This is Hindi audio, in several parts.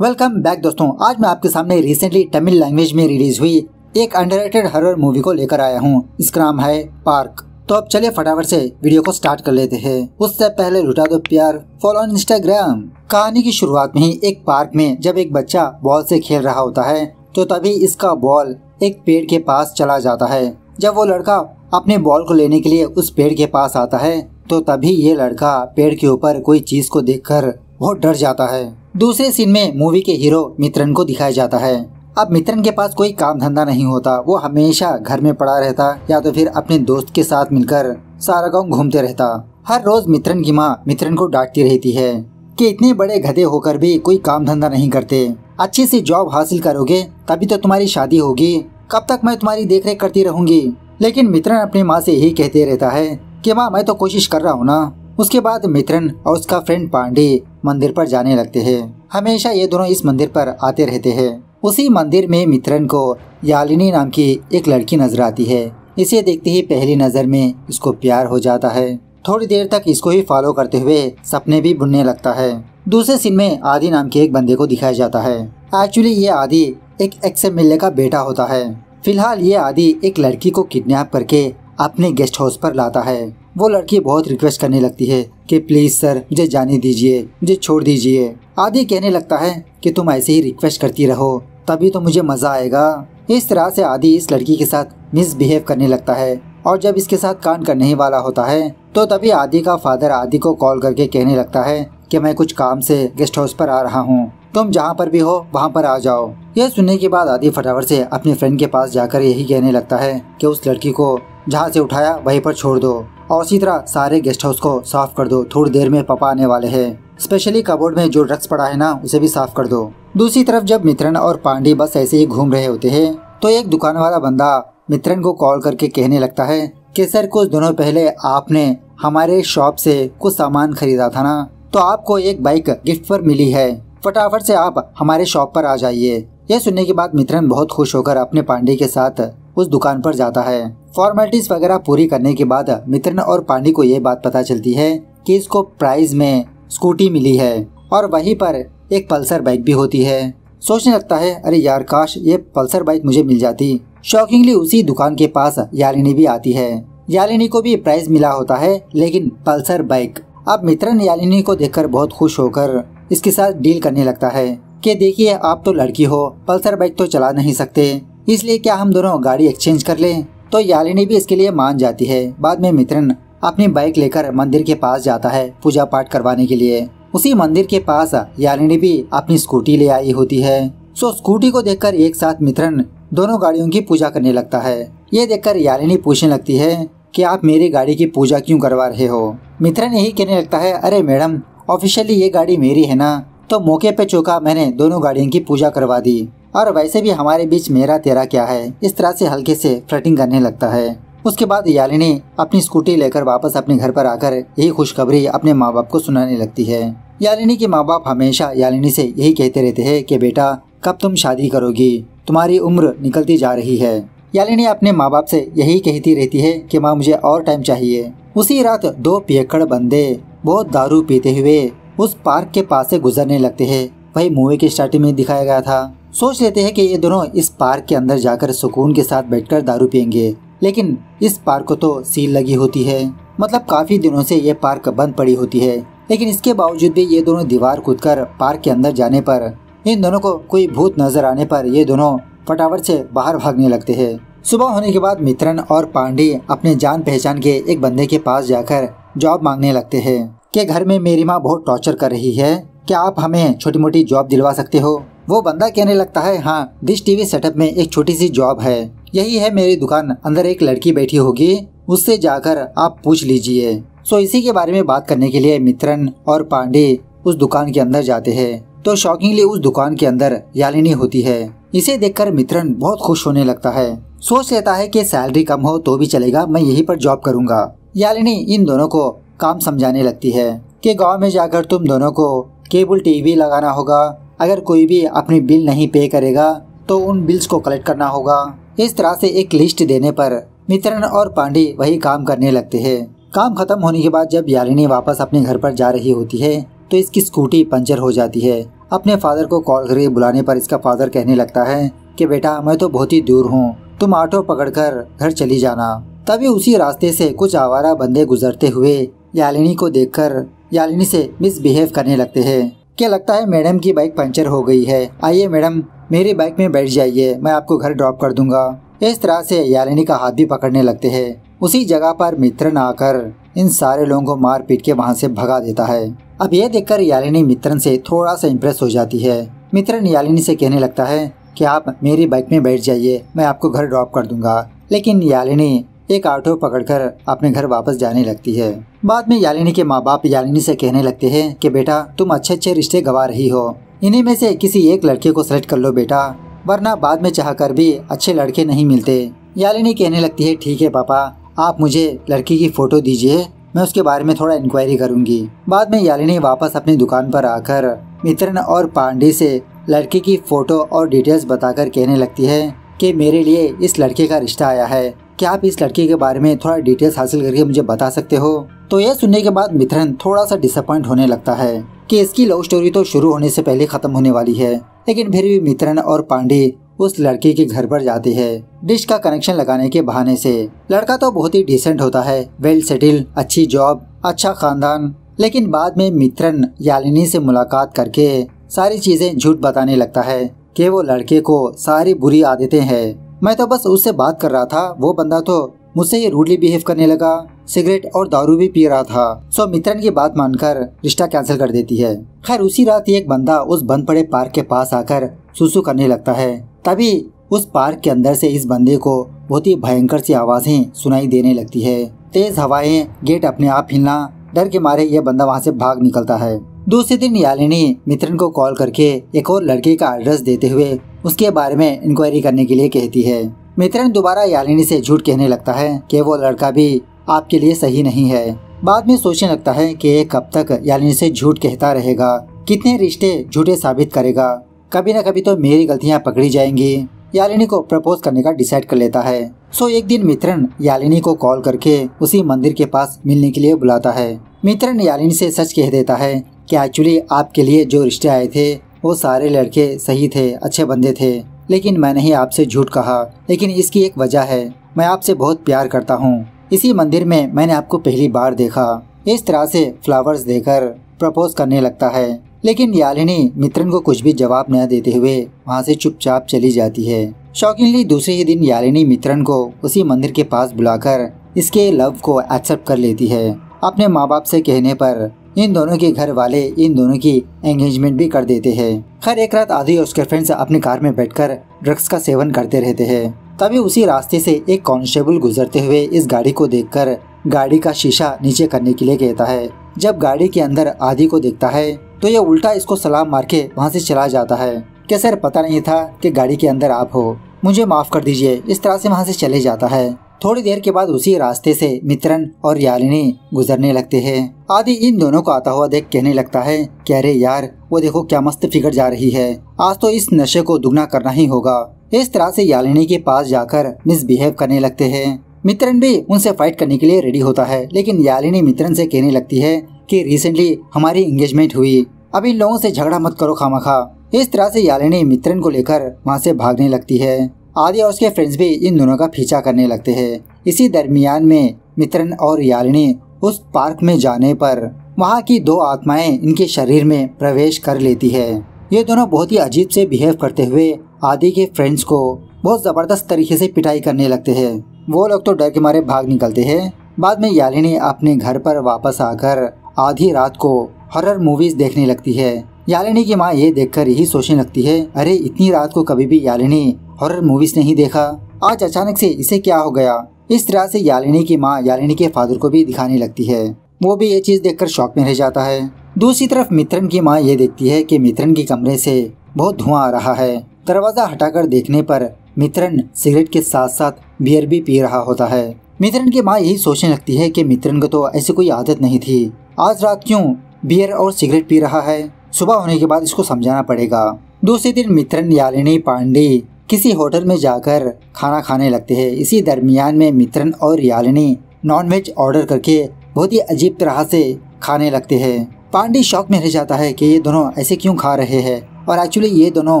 वेलकम बैक दोस्तों। आज मैं आपके सामने रिसेंटली तमिल लैंग्वेज में रिलीज हुई एक अंडररेटेड हॉरर मूवी को लेकर आया हूँ। इसका नाम है पार्क। तो अब चलिए फटाफट से वीडियो को स्टार्ट कर लेते हैं। उससे पहले लुटा दो प्यार, फॉलो ऑन इंस्टाग्राम। कहानी की शुरुआत में ही एक पार्क में जब एक बच्चा बॉल से खेल रहा होता है तो तभी इसका बॉल एक पेड़ के पास चला जाता है। जब वो लड़का अपने बॉल को लेने के लिए उस पेड़ के पास आता है तो तभी ये लड़का पेड़ के ऊपर कोई चीज को देखकर बहुत डर जाता है। दूसरे सीन में मूवी के हीरो मित्रन को दिखाया जाता है। अब मित्रन के पास कोई काम धंधा नहीं होता, वो हमेशा घर में पड़ा रहता या तो फिर अपने दोस्त के साथ मिलकर सारा गांव घूमते रहता। हर रोज मित्रन की माँ मित्रन को डांटती रहती है कि इतने बड़े गधे होकर भी कोई काम धंधा नहीं करते। अच्छी सी जॉब हासिल करोगे तभी तो तुम्हारी शादी होगी, कब तक मैं तुम्हारी देखरेख करती रहूंगी। लेकिन मित्रन अपनी माँ से यही कहते रहता है कि माँ मैं तो कोशिश कर रहा हूँ ना। उसके बाद मित्रन और उसका फ्रेंड पांडे मंदिर पर जाने लगते हैं। हमेशा ये दोनों इस मंदिर पर आते रहते हैं। उसी मंदिर में मित्रन को यालिनी नाम की एक लड़की नजर आती है। इसे देखते ही पहली नजर में इसको प्यार हो जाता है। थोड़ी देर तक इसको ही फॉलो करते हुए सपने भी बुनने लगता है। दूसरे सीन में आदि नाम के एक बंदे को दिखाया जाता है। एक्चुअली ये आदि एक एक्स एमएलए का बेटा होता है। फिलहाल ये आदि एक लड़की को किडनैप करके अपने गेस्ट हाउस पर लाता है। वो लड़की बहुत रिक्वेस्ट करने लगती है कि प्लीज सर मुझे जाने दीजिए, मुझे छोड़ दीजिए। आदि कहने लगता है कि तुम ऐसे ही रिक्वेस्ट करती रहो तभी तो मुझे मजा आएगा। इस तरह से आदि इस लड़की के साथ मिसबिहेव करने लगता है और जब इसके साथ कांड करने ही वाला होता है तो तभी आदि का फादर आदि को कॉल करके कहने लगता है कि मैं कुछ काम से गेस्ट हाउस पर आ रहा हूँ, तुम जहाँ पर भी हो वहाँ पर आ जाओ। यह सुनने के बाद आदि फटाफट से अपने फ्रेंड के पास जाकर यही कहने लगता है कि उस लड़की को जहाँ से उठाया वहीं पर छोड़ दो और इसी तरह सारे गेस्ट हाउस को साफ कर दो, थोड़ी देर में पापा आने वाले हैं। स्पेशली कबोर्ड में जो ड्रग्स पड़ा है ना उसे भी साफ कर दो। दूसरी तरफ जब मित्रन और पांडे बस ऐसे ही घूम रहे होते हैं तो एक दुकान वाला बंदा मित्रन को कॉल करके कहने लगता है कि सर कुछ दिनों पहले आपने हमारे शॉप से कुछ सामान खरीदा था ना, तो आपको एक बाइक गिफ्ट पर मिली है, फटाफट से आप हमारे शॉप पर आ जाइए। यह सुनने के बाद मित्रन बहुत खुश होकर अपने पांडे के साथ उस दुकान पर जाता है। फॉर्मेलिटीज वगैरह पूरी करने के बाद मित्रन और पांडे को ये बात पता चलती है कि इसको प्राइज में स्कूटी मिली है और वहीं पर एक पल्सर बाइक भी होती है। सोचने लगता है अरे यार काश ये पल्सर बाइक मुझे मिल जाती। शॉकिंगली उसी दुकान के पास यालिनी भी आती है। यालिनी को भी प्राइज मिला होता है लेकिन पल्सर बाइक। अब मित्रन यालिनी को देखकर बहुत खुश होकर इसके साथ डील करने लगता है कि देखिए आप तो लड़की हो, पल्सर बाइक तो चला नहीं सकते, इसलिए क्या हम दोनों गाड़ी एक्सचेंज कर लें। तो यालिनी भी इसके लिए मान जाती है। बाद में मित्रन अपनी बाइक लेकर मंदिर के पास जाता है पूजा पाठ करवाने के लिए। उसी मंदिर के पास यालिनी भी अपनी स्कूटी ले आई होती है। सो स्कूटी को देखकर एक साथ मित्रन दोनों गाड़ियों की पूजा करने लगता है। ये देखकर यालिनी पूछने लगती है कि आप मेरी गाड़ी की पूजा क्यों करवा रहे हो। मित्रन यही कहने लगता है अरे मैडम ऑफिशियली ये गाड़ी मेरी है ना, तो मौके पे चौका मैंने दोनों गाड़ियों की पूजा करवा दी, और वैसे भी हमारे बीच मेरा तेरा क्या है। इस तरह से हल्के से फ्लर्टिंग करने लगता है। उसके बाद यालिनी अपनी स्कूटी लेकर वापस अपने घर पर आकर यही खुशखबरी अपने माँ बाप को सुनाने लगती है। यालिनी के माँ बाप हमेशा यालिनी से यही कहते रहते हैं कि बेटा कब तुम शादी करोगी, तुम्हारी उम्र निकलती जा रही है। यालिनी अपने माँ बाप से यही कहती रहती है कि माँ मुझे और टाइम चाहिए। उसी रात दो पियक्कड़ बंदे बहुत दारू पीते हुए उस पार्क के पास से गुजरने लगते हैं। वही मूवी के स्टार्टिंग में दिखाया गया था। सोच लेते हैं कि ये दोनों इस पार्क के अंदर जाकर सुकून के साथ बैठकर दारू पियेंगे, लेकिन इस पार्क को तो सील लगी होती है। मतलब काफी दिनों से ये पार्क बंद पड़ी होती है, लेकिन इसके बावजूद भी ये दोनों दीवार कूदकर पार्क के अंदर जाने पर इन दोनों को कोई भूत नजर आने पर ये दोनों फटाफट से बाहर भागने लगते हैं। सुबह होने के बाद मित्रन और पांडे अपने जान पहचान के एक बंदे के पास जाकर जॉब मांगने लगते हैं कि घर में मेरी माँ बहुत टॉर्चर कर रही है, क्या आप हमें छोटी मोटी जॉब दिलवा सकते हो। वो बंदा कहने लगता है हाँ डिश टीवी सेटअप में एक छोटी सी जॉब है, यही है मेरी दुकान, अंदर एक लड़की बैठी होगी, उससे जाकर आप पूछ लीजिए। सो इसी के बारे में बात करने के लिए मित्रन और पांडे उस दुकान के अंदर जाते हैं। तो शॉकिंगली उस दुकान के अंदर यालिनी होती है। इसे देखकर मित्रन बहुत खुश होने लगता है। सोच लेता है कि सैलरी कम हो तो भी चलेगा, मैं यहीं पर जॉब करूंगा। यालिनी इन दोनों को काम समझाने लगती है कि गांव में जाकर तुम दोनों को केबल टीवी लगाना होगा, अगर कोई भी अपनी बिल नहीं पे करेगा तो उन बिल्स को कलेक्ट करना होगा। इस तरह से एक लिस्ट देने पर मित्रन और पांडे वही काम करने लगते हैं। काम खत्म होने के बाद जब यालिनी वापस अपने घर पर जा रही होती है तो इसकी स्कूटी पंचर हो जाती है। अपने फादर को कॉल करके बुलाने पर इसका फादर कहने लगता है कि बेटा मैं तो बहुत ही दूर हूँ, तुम ऑटो पकड़कर घर चली जाना। तभी उसी रास्ते से कुछ आवारा बंदे गुजरते हुए यालिनी को देखकर यालिनी से मिसबिहेव करने लगते हैं। क्या लगता है मैडम की बाइक पंचर हो गई है, आइए मैडम मेरी बाइक में बैठ जाइए, मैं आपको घर ड्रॉप कर दूंगा। इस तरह से यालिनी का हाथ भी पकड़ने लगते हैं। उसी जगह पर मित्रन आकर इन सारे लोगों को मार पीट के वहाँ से भगा देता है। अब यह देखकर यालिनी मित्रन से थोड़ा सा इम्प्रेस हो जाती है। मित्रन यालिनी से कहने लगता है कि आप मेरी बाइक में बैठ जाइए, मैं आपको घर ड्रॉप कर दूंगा। लेकिन यालिनी एक ऑटो पकड़कर अपने घर वापस जाने लगती है। बाद में यालिनी के माँ बाप यालिनी से कहने लगते हैं कि बेटा तुम अच्छे अच्छे रिश्ते गंवा रही हो, इन्हीं में से किसी एक लड़के को सेलेक्ट कर लो बेटा, वरना बाद में चाहकर भी अच्छे लड़के नहीं मिलते। यालिनी कहने लगती है ठीक है पापा, आप मुझे लड़की की फोटो दीजिए, मैं उसके बारे में थोड़ा इंक्वायरी करूंगी। बाद में यालिनी वापस अपनी दुकान पर आकर मित्रन और पांडे से लड़की की फोटो और डिटेल्स बताकर कहने लगती है कि मेरे लिए इस लड़के का रिश्ता आया है, क्या आप इस लड़के के बारे में थोड़ा डिटेल्स हासिल करके मुझे बता सकते हो। तो यह सुनने के बाद मित्रन थोड़ा सा डिसअपॉइंट होने लगता है कि इसकी लव स्टोरी तो शुरू होने से पहले खत्म होने वाली है, लेकिन फिर भी मित्रन और पांडे उस लड़के के घर पर जाते हैं डिश का कनेक्शन लगाने के बहाने से। लड़का तो बहुत ही डिसेंट होता है, वेल सेटल, अच्छी जॉब, अच्छा खानदान, लेकिन बाद में मित्रन यालिनी से मुलाकात करके सारी चीजें झूठ बताने लगता है कि वो लड़के को सारी बुरी आदतें हैं, मैं तो बस उससे बात कर रहा था, वो बंदा तो मुझसे ये रूडली बिहेव करने लगा, सिगरेट और दारू भी पी रहा था। सो मित्रन की बात मानकर रिश्ता कैंसिल कर देती है। खैर उसी रात एक बंदा उस बंद पड़े पार्क के पास आकर सुसु करने लगता है। तभी उस पार्क के अंदर से इस बंदे को बहुत ही भयंकर सी आवाजें सुनाई देने लगती है। तेज हवाएं, गेट अपने आप हिलना, डर के मारे यह बंदा वहाँ से भाग निकलता है। दूसरे दिन यालिनी मित्रन को कॉल करके एक और लड़के का एड्रेस देते हुए उसके बारे में इंक्वायरी करने के लिए कहती है। मित्रन दोबारा यालिनी से झूठ कहने लगता है कि वो लड़का भी आपके लिए सही नहीं है। बाद में सोचने लगता है कि ये कब तक यालिनी से झूठ कहता रहेगा, कितने रिश्ते झूठे साबित करेगा, कभी न कभी तो मेरी गलतियाँ पकड़ी जाएंगी। यालिनी को प्रपोज करने का डिसाइड कर लेता है। सो एक दिन मित्रन यालिनी को कॉल करके उसी मंदिर के पास मिलने के लिए बुलाता है। मित्रन यालिनी से सच कह देता है कि एक्चुअली आपके लिए जो रिश्ते आए थे वो सारे लड़के सही थे, अच्छे बंदे थे, लेकिन मैंने ही आपसे झूठ कहा। लेकिन इसकी एक वजह है, मैं आपसे बहुत प्यार करता हूँ, इसी मंदिर में मैंने आपको पहली बार देखा। इस तरह से फ्लावर्स देकर प्रपोज करने लगता है। लेकिन यालिनी मित्रन को कुछ भी जवाब न देते हुए वहाँ से चुपचाप चली जाती है। शॉकिंगली दूसरे ही दिन यालिनी मित्रन को उसी मंदिर के पास बुलाकर इसके लव को एक्सेप्ट कर लेती है। अपने माँ बाप से कहने पर इन दोनों के घर वाले इन दोनों की एंगेजमेंट भी कर देते हैं। खैर एक रात आदि और उसके फ्रेंड्स अपनी कार में बैठकर ड्रग्स का सेवन करते रहते हैं। तभी उसी रास्ते से एक कांस्टेबल गुजरते हुए इस गाड़ी को देखकर गाड़ी का शीशा नीचे करने के लिए कहता है। जब गाड़ी के अंदर आदि को देखता है तो ये उल्टा इसको सलाम मार के वहाँ से चला जाता है कि सर पता नहीं था कि गाड़ी के अंदर आप हो, मुझे माफ कर दीजिए। इस तरह से वहाँ से चले जाता है। थोड़ी देर के बाद उसी रास्ते से मित्रन और यालिनी गुजरने लगते हैं। आदि इन दोनों को आता हुआ देख कहने लगता है कि अरे यार वो देखो क्या मस्त फिगर जा रही है, आज तो इस नशे को दुगना करना ही होगा। इस तरह से यालिनी के पास जाकर मिसबिहेव करने लगते हैं। मित्रन भी उनसे फाइट करने के लिए रेडी होता है, लेकिन यालिनी मित्रन से कहने लगती है कि रिसेंटली हमारी एंगेजमेंट हुई, अब इन लोगों से झगड़ा मत करो खामखा। इस तरह से यालिनी मित्रन को लेकर वहाँ से भागने लगती है। आदि और उसके फ्रेंड्स भी इन दोनों का पीछा करने लगते हैं। इसी दरमियान में मित्रन और यालिनी उस पार्क में जाने पर वहाँ की दो आत्माएं इनके शरीर में प्रवेश कर लेती है। ये दोनों बहुत ही अजीब से बिहेव करते हुए आदि के फ्रेंड्स को बहुत जबरदस्त तरीके से पिटाई करने लगते हैं। वो लोग तो डर के मारे भाग निकलते हैं। बाद में यालिनी अपने घर पर वापस आकर आधी रात को हॉरर मूवीज देखने लगती है। यालिनी की माँ ये देखकर यही सोचने लगती है, अरे इतनी रात को कभी भी यालिनी हॉरर मूवीज नहीं देखा, आज अचानक से इसे क्या हो गया। इस तरह से यालिनी की माँ यालिनी के फादर को भी दिखाने लगती है। वो भी ये चीज देखकर शॉक में रह जाता है। दूसरी तरफ मित्रन की माँ ये देखती है कि मित्रन के कमरे से बहुत धुआं आ रहा है। दरवाजा हटाकर देखने पर मित्रन सिगरेट के साथ साथ बियर भी पी रहा होता है। मित्रन की माँ यही सोचने लगती है कि मित्रन को तो ऐसी कोई आदत नहीं थी, आज रात क्यों बियर और सिगरेट पी रहा है, सुबह होने के बाद इसको समझाना पड़ेगा। दूसरे दिन मित्रन यालिनी पांडे किसी होटल में जाकर खाना खाने लगते हैं। इसी दरमियान में मित्रन और यालिनी नॉनवेज ऑर्डर करके बहुत ही अजीब तरह से खाने लगते हैं। पांडे शॉक में रह जाता है कि ये दोनों ऐसे क्यों खा रहे हैं। और एक्चुअली ये दोनों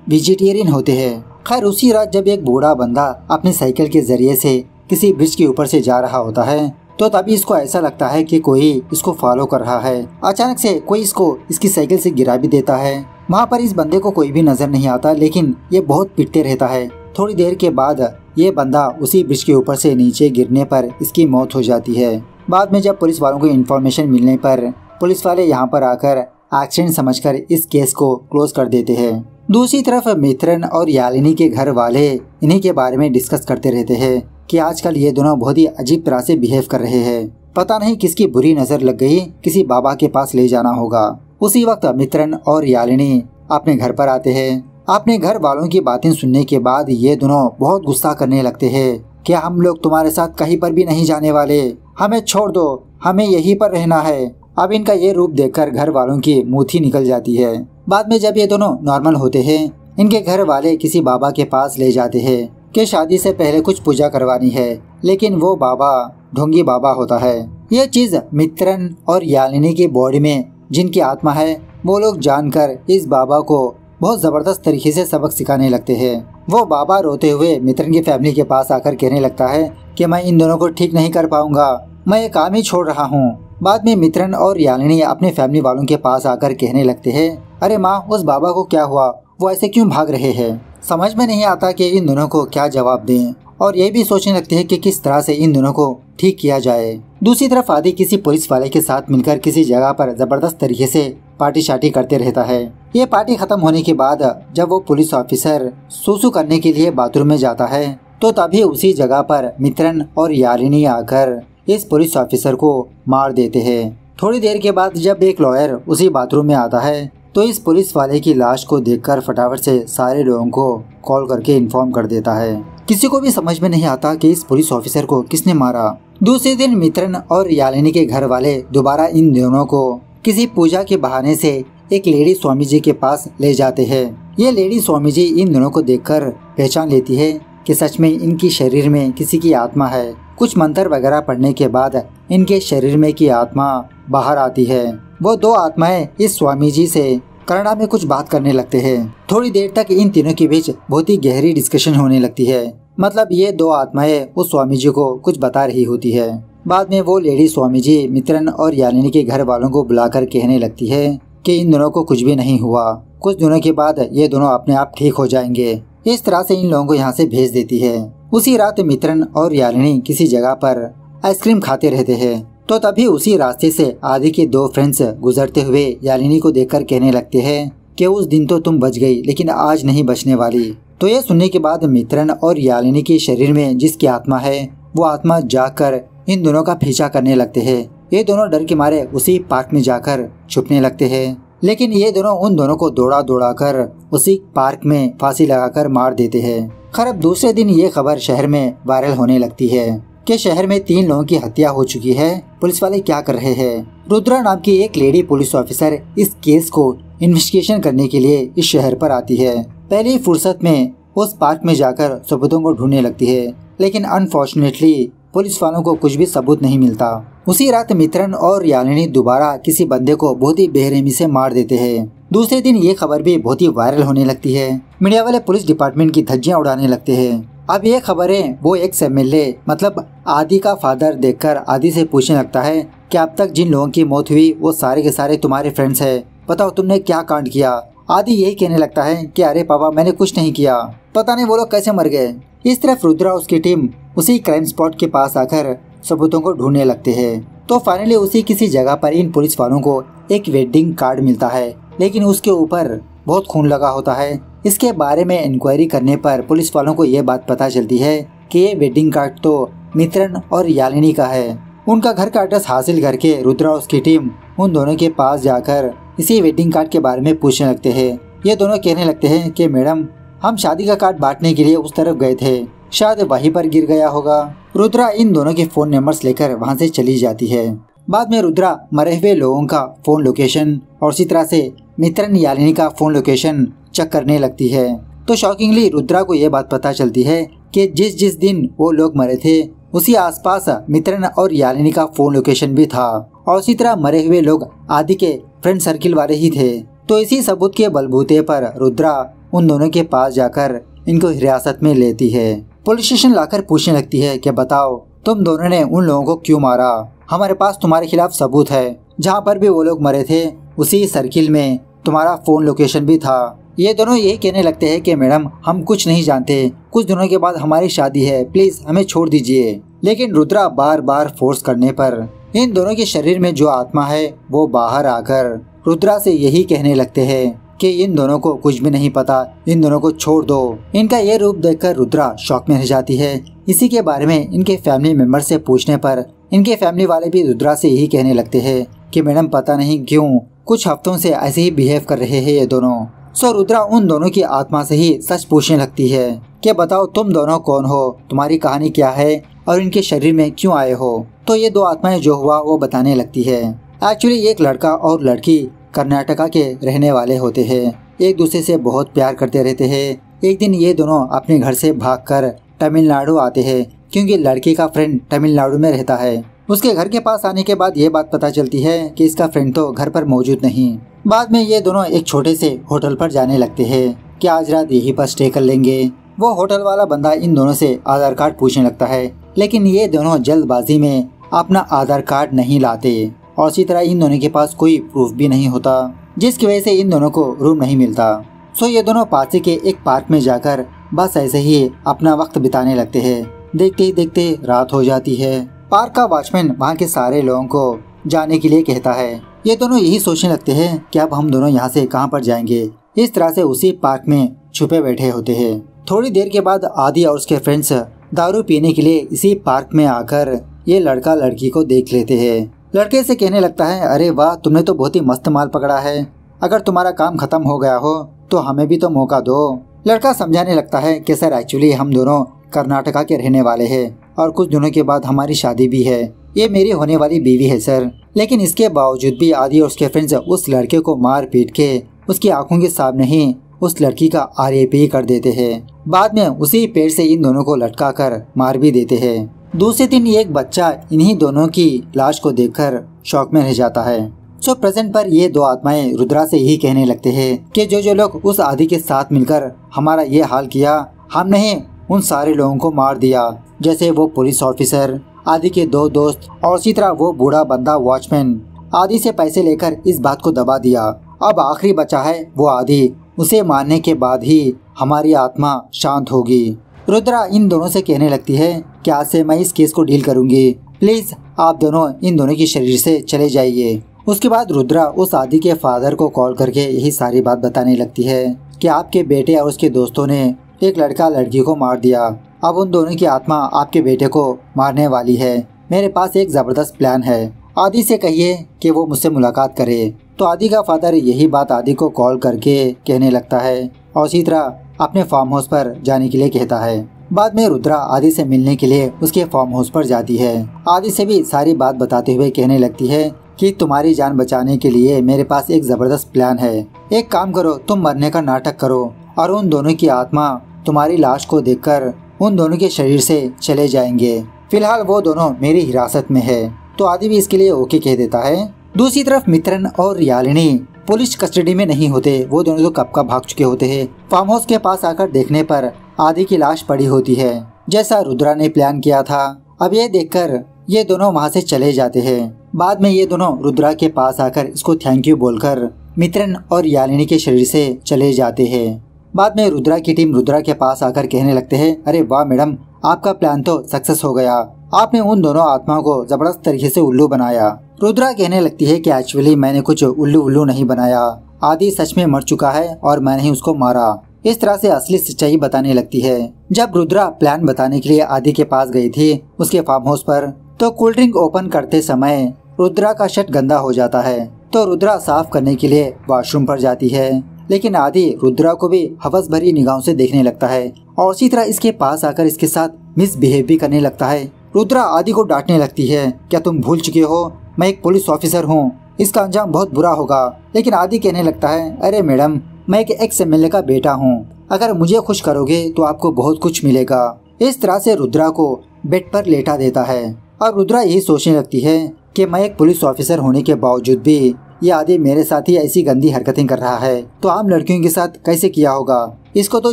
वेजिटेरियन होते हैं। खैर उसी रात जब एक बूढ़ा बंदा अपनी साइकिल के जरिए से किसी ब्रिज के ऊपर से जा रहा होता है तो तभी इसको ऐसा लगता है कि कोई इसको फॉलो कर रहा है। अचानक से कोई इसको इसकी साइकिल से गिरा भी देता है। वहाँ पर इस बंदे को कोई भी नजर नहीं आता, लेकिन ये बहुत पिटते रहता है। थोड़ी देर के बाद ये बंदा उसी ब्रिज के ऊपर से नीचे गिरने पर इसकी मौत हो जाती है। बाद में जब पुलिस वालों को इन्फॉर्मेशन मिलने पर पुलिस वाले यहाँ पर आकर एक्सीडेंट समझकर इस केस को क्लोज कर देते हैं। दूसरी तरफ मित्रन और यालिनी के घर वाले इन्हीं के बारे में डिस्कस करते रहते हैं कि आजकल ये दोनों बहुत ही अजीब तरह से बिहेव कर रहे हैं। पता नहीं किसकी बुरी नजर लग गई, किसी बाबा के पास ले जाना होगा। उसी वक्त मित्रन और यालिनी अपने घर पर आते हैं। अपने घर वालों की बातें सुनने के बाद ये दोनों बहुत गुस्सा करने लगते हैं कि हम लोग तुम्हारे साथ कहीं पर भी नहीं जाने वाले, हमें छोड़ दो, हमें यहीं पर रहना है। अब इनका ये रूप देखकर घर वालों की मूथी निकल जाती है। बाद में जब ये दोनों नॉर्मल होते हैं, इनके घर वाले किसी बाबा के पास ले जाते हैं कि शादी से पहले कुछ पूजा करवानी है, लेकिन वो बाबा ढोंगी बाबा होता है। ये चीज मित्रन और यालिनी की बॉडी में जिनकी आत्मा है वो लोग जानकर इस बाबा को बहुत जबरदस्त तरीके से सबक सिखाने लगते हैं। वो बाबा रोते हुए मित्रन की फैमिली के पास आकर कहने लगता है कि मैं इन दोनों को ठीक नहीं कर पाऊंगा, मैं ये काम ही छोड़ रहा हूँ। बाद में मित्रन और यालिनी अपने फैमिली वालों के पास आकर कहने लगते हैं, अरे माँ, उस बाबा को क्या हुआ, वो ऐसे क्यों भाग रहे हैं। समझ में नहीं आता कि इन दोनों को क्या जवाब दें और ये भी सोचने लगते हैं कि किस तरह से इन दोनों को ठीक किया जाए। दूसरी तरफ आदि किसी पुलिस वाले के साथ मिलकर किसी जगह पर जबरदस्त तरीके से पार्टी शार्टी करते रहता है। ये पार्टी खत्म होने के बाद जब वो पुलिस ऑफिसर सुसु करने के लिए बाथरूम में जाता है तो तभी उसी जगह पर मित्रन और यालिनी आकर इस पुलिस ऑफिसर को मार देते हैं। थोड़ी देर के बाद जब एक लॉयर उसी बाथरूम में आता है तो इस पुलिस वाले की लाश को देखकर फटाफट से सारे लोगों को कॉल करके इन्फॉर्म कर देता है। किसी को भी समझ में नहीं आता कि इस पुलिस ऑफिसर को किसने मारा। दूसरे दिन मित्रन और यालिनी के घर वाले दोबारा इन दोनों को किसी पूजा के बहाने से एक लेडी स्वामी जी के पास ले जाते हैं। ये लेडी स्वामी जी इन दोनों को देखकर पहचान लेती है कि सच में इनकी शरीर में किसी की आत्मा है। कुछ मंत्र वगैरह पढ़ने के बाद इनके शरीर में की आत्मा बाहर आती है। वो दो आत्माएं इस स्वामी जी से कन्नड़ा में कुछ बात करने लगते हैं। थोड़ी देर तक इन तीनों के बीच बहुत ही गहरी डिस्कशन होने लगती है। मतलब ये दो आत्माएं उस स्वामी जी को कुछ बता रही होती है। बाद में वो लेडी स्वामी जी मित्रन और यालिनी के घर वालों को बुलाकर कहने लगती है कि इन दोनों को कुछ भी नहीं हुआ, कुछ दिनों के बाद ये दोनों अपने आप ठीक हो जाएंगे। इस तरह से इन लोगों को यहाँ से भेज देती है। उसी रात मित्रन और यालिनी किसी जगह पर आइसक्रीम खाते रहते हैं तो तभी उसी रास्ते से आदि के दो फ्रेंड्स गुजरते हुए यालिनी को देखकर कहने लगते हैं कि उस दिन तो तुम बच गई, लेकिन आज नहीं बचने वाली। तो ये सुनने के बाद मित्रन और यालिनी के शरीर में जिसकी आत्मा है वो आत्मा जाकर इन दोनों का पीछा करने लगते हैं। ये दोनों डर के मारे उसी पार्क में जाकर छुपने लगते हैं, लेकिन ये दोनों उन दोनों को दौड़ा दौड़ा कर उसी पार्क में फांसी लगाकर मार देते हैं। खैर अब दूसरे दिन ये खबर शहर में वायरल होने लगती है कि शहर में 3 लोगों की हत्या हो चुकी है। पुलिस वाले क्या कर रहे हैं। रुद्रा नाम की एक लेडी पुलिस ऑफिसर इस केस को इन्वेस्टिगेशन करने के लिए इस शहर पर आती है। पहली फुर्सत में उस पार्क में जाकर सबूतों को ढूंढने लगती है, लेकिन अनफॉर्चुनेटली पुलिस वालों को कुछ भी सबूत नहीं मिलता। उसी रात मित्रन और यालिनी दोबारा किसी बंदे को बहुत ही बेरहमी से मार देते हैं। दूसरे दिन ये खबर भी बहुत ही वायरल होने लगती है। मीडिया वाले पुलिस डिपार्टमेंट की धज्जियां उड़ाने लगते हैं। अब ये खबरें वो एक्स एमएलए मतलब आदि का फादर देखकर आदि से पूछने लगता है कि अब तक जिन लोगों की मौत हुई वो सारे के सारे तुम्हारे फ्रेंड्स हैं, बताओ तुमने क्या कांड किया। आदि यही कहने लगता है कि अरे पापा मैंने कुछ नहीं किया, पता नहीं वो लोग कैसे मर गए। इस तरफ रुद्रा उसकी टीम उसी क्राइम स्पॉट के पास आकर सबूतों को ढूंढने लगते हैं। तो फाइनली उसी किसी जगह पर इन पुलिस वालों को एक वेडिंग कार्ड मिलता है, लेकिन उसके ऊपर बहुत खून लगा होता है। इसके बारे में इंक्वायरी करने पर पुलिस वालों को ये बात पता चलती है कि ये वेडिंग कार्ड तो मित्रन और यालिनी का है। उनका घर का एड्रेस हासिल करके रुद्रा उसकी टीम उन दोनों के पास जाकर इसी वेडिंग कार्ड के बारे में पूछने लगते हैं। ये दोनों कहने लगते हैं कि मैडम हम शादी का कार्ड बांटने के लिए उस तरफ गए थे, शायद वहीं पर गिर गया होगा। रुद्रा इन दोनों के फोन नंबर्स लेकर वहां से चली जाती है। बाद में रुद्रा मरे हुए लोगों का फोन लोकेशन और इसी तरह से मित्रन यालिनी का फोन लोकेशन चेक करने लगती है। तो शॉकिंगली रुद्रा को यह बात पता चलती है कि जिस दिन वो लोग मरे थे उसी आसपास मित्रन और यालिनी का फोन लोकेशन भी था और इसी तरह मरे हुए लोग आदि के फ्रेंड सर्किल वाले ही थे। तो इसी सबूत के बलबूते पर रुद्रा उन दोनों के पास जाकर इनको हिरासत में लेती है। पुलिस स्टेशन लाकर पूछने लगती है कि बताओ तुम दोनों ने उन लोगों को क्यों मारा। हमारे पास तुम्हारे खिलाफ सबूत है, जहाँ पर भी वो लोग मरे थे उसी सर्किल में तुम्हारा फोन लोकेशन भी था। ये दोनों यही कहने लगते हैं कि मैडम हम कुछ नहीं जानते, कुछ दिनों के बाद हमारी शादी है, प्लीज हमें छोड़ दीजिए। लेकिन रुद्रा बार बार फोर्स करने पर इन दोनों के शरीर में जो आत्मा है वो बाहर आकर रुद्रा से यही कहने लगते हैं कि इन दोनों को कुछ भी नहीं पता, इन दोनों को छोड़ दो। इनका ये रूप देखकर रुद्रा शॉक में रह जाती है। इसी के बारे में इनके फैमिली मेंबर से पूछने पर इनके फैमिली वाले भी रुद्रा से यही कहने लगते हैं कि मैडम पता नहीं क्यों कुछ हफ्तों से ऐसे ही बिहेव कर रहे हैं ये दोनों। सो रुद्रा उन दोनों की आत्मा से ही सच पूछने लगती है कि बताओ तुम दोनों कौन हो, तुम्हारी कहानी क्या है और इनके शरीर में क्यों आए हो। तो ये दो आत्माएं जो हुआ वो बताने लगती है। एक्चुअली एक लड़का और लड़की कर्नाटका के रहने वाले होते हैं, एक दूसरे से बहुत प्यार करते रहते हैं। एक दिन ये दोनों अपने घर से भागकर तमिलनाडु आते हैं क्योंकि लड़की का फ्रेंड तमिलनाडु में रहता है। उसके घर के पास आने के बाद ये बात पता चलती है कि इसका फ्रेंड तो घर पर मौजूद नहीं। बाद में ये दोनों एक छोटे से होटल पर जाने लगते हैं कि आज रात यहीं पर स्टे कर लेंगे। वो होटल वाला बंदा इन दोनों से आधार कार्ड पूछने लगता है, लेकिन ये दोनों जल्दबाजी में अपना आधार कार्ड नहीं लाते और इसी तरह इन दोनों के पास कोई प्रूफ भी नहीं होता, जिसकी वजह से इन दोनों को रूम नहीं मिलता। सो ये दोनों पास के एक पार्क में जाकर बस ऐसे ही अपना वक्त बिताने लगते हैं। देखते ही देखते रात हो जाती है। पार्क का वॉचमैन वहाँ के सारे लोगों को जाने के लिए कहता है। ये दोनों यही सोचने लगते हैं कि अब हम दोनों यहाँ से कहाँ पर जाएंगे। इस तरह से उसी पार्क में छुपे बैठे होते हैं। थोड़ी देर के बाद आदि और उसके फ्रेंड्स दारू पीने के लिए इसी पार्क में आकर ये लड़का लड़की को देख लेते हैं। लड़के से कहने लगता है, अरे वाह तुमने तो बहुत ही मस्त माल पकड़ा है, अगर तुम्हारा काम खत्म हो गया हो तो हमें भी तो मौका दो। लड़का समझाने लगता है कि सर एक्चुअली हम दोनों कर्नाटका के रहने वाले हैं और कुछ दिनों के बाद हमारी शादी भी है, ये मेरी होने वाली बीवी है सर। लेकिन इसके बावजूद भी आदि और उसके फ्रेंड्स उस लड़के को मार पीट के उसकी आंखों के सामने ही उस लड़की का RIP कर देते हैं। बाद में उसी पेड़ से इन दोनों को लटका कर मार भी देते हैं। दूसरे दिन एक बच्चा इन्हीं दोनों की लाश को देखकर शौक में रह जाता है। सो प्रेजेंट पर ये दो आत्माएं रुद्रा से यही कहने लगते हैं कि जो लोग उस आदि के साथ मिलकर हमारा ये हाल किया, हमने उन सारे लोगों को मार दिया, जैसे वो पुलिस ऑफिसर, आदि के दो दोस्त और इसी तरह वो बूढ़ा बंदा वॉचमैन। आदि से पैसे लेकर इस बात को दबा दिया। अब आखिरी बचा है वो आदि, उसे मारने के बाद ही हमारी आत्मा शांत होगी। रुद्रा इन दोनों से कहने लगती है कि आज से मैं इस केस को डील करूंगी, प्लीज आप दोनों इन दोनों के शरीर से चले जाइए। उसके बाद रुद्रा उस आदि के फादर को कॉल करके यही सारी बात बताने लगती है कि आपके बेटे और उसके दोस्तों ने एक लड़का लड़की को मार दिया। अब उन दोनों की आत्मा आपके बेटे को मारने वाली है। मेरे पास एक जबरदस्त प्लान है, आदि से कहिए कि वो मुझसे मुलाकात करे। तो आदि का फादर यही बात आदि को कॉल करके कहने लगता है और इसी तरह अपने फार्म हाउस पर जाने के लिए कहता है। बाद में रुद्रा आदि से मिलने के लिए उसके फार्म हाउस पर जाती है। आदि से भी सारी बात बताते हुए कहने लगती है कि तुम्हारी जान बचाने के लिए मेरे पास एक जबरदस्त प्लान है। एक काम करो, तुम मरने का नाटक करो और उन दोनों की आत्मा तुम्हारी लाश को देखकर उन दोनों के शरीर से चले जाएंगे। फिलहाल वो दोनों मेरी हिरासत में है। तो आदि भी इसके लिए ओके कह देता है। दूसरी तरफ मित्रन और यालिनी पुलिस कस्टडी में नहीं होते, वो दोनों तो कब का भाग चुके होते हैं। फार्म हाउस के पास आकर देखने पर आदि की लाश पड़ी होती है, जैसा रुद्रा ने प्लान किया था। अब ये देखकर ये दोनों वहाँ से चले जाते हैं। बाद में ये दोनों रुद्रा के पास आकर इसको थैंक यू बोलकर मित्रन और यालिनी के शरीर से चले जाते हैं। बाद में रुद्रा की टीम रुद्रा के पास आकर कहने लगते हैं, अरे वाह मैडम, आपका प्लान तो सक्सेस हो गया, आपने उन दोनों आत्माओं को जबरदस्त तरीके से उल्लू बनाया। रुद्रा कहने लगती है कि एक्चुअली मैंने कुछ उल्लू नहीं बनाया, आदि सच में मर चुका है और मैंने ही उसको मारा। इस तरह से असली सच्चाई बताने लगती है। जब रुद्रा प्लान बताने के लिए आदि के पास गई थी उसके फार्म हाउस पर, तो कोल्ड ड्रिंक ओपन करते समय रुद्रा का शर्ट गंदा हो जाता है। तो रुद्रा साफ करने के लिए वॉशरूम पर जाती है, लेकिन आदि रुद्रा को भी हवस भरी निगाहों से देखने लगता है और इसी तरह इसके पास आकर इसके साथ मिसबिहेव भी करने लगता है। रुद्रा आदि को डांटने लगती है, क्या तुम भूल चुके हो मैं एक पुलिस ऑफिसर हूँ, इसका अंजाम बहुत बुरा होगा। लेकिन आदि कहने लगता है, अरे मैडम, मैं एक एक्स MLA का बेटा हूँ, अगर मुझे खुश करोगे तो आपको बहुत कुछ मिलेगा। इस तरह से रुद्रा को बेड पर लेटा देता है और रुद्रा यही सोचने लगती है कि मैं एक पुलिस ऑफिसर होने के बावजूद भी ये आदि मेरे साथ ही ऐसी गंदी हरकतें कर रहा है तो आम लड़कियों के साथ कैसे किया होगा, इसको तो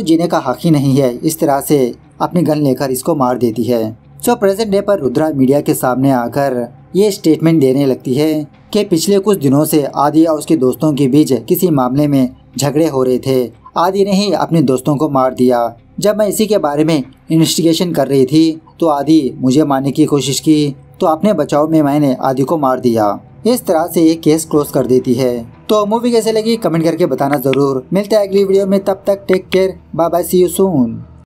जीने का हक ही नहीं है। इस तरह से अपनी गन लेकर इसको मार देती है। जो प्रेजेंट डे पर रुद्रा मीडिया के सामने आकर ये स्टेटमेंट देने लगती है कि पिछले कुछ दिनों से आदि और उसके दोस्तों के बीच किसी मामले में झगड़े हो रहे थे। आदि ने ही अपने दोस्तों को मार दिया। जब मैं इसी के बारे में इन्वेस्टिगेशन कर रही थी तो आदि मुझे मारने की कोशिश की, तो अपने बचाव में मैंने आदि को मार दिया। इस तरह से ये केस क्लोज कर देती है। तो मूवी कैसे लगी कमेंट करके बताना जरूर। मिलते हैं अगली वीडियो में, तब तक take care, bye bye, see you soon.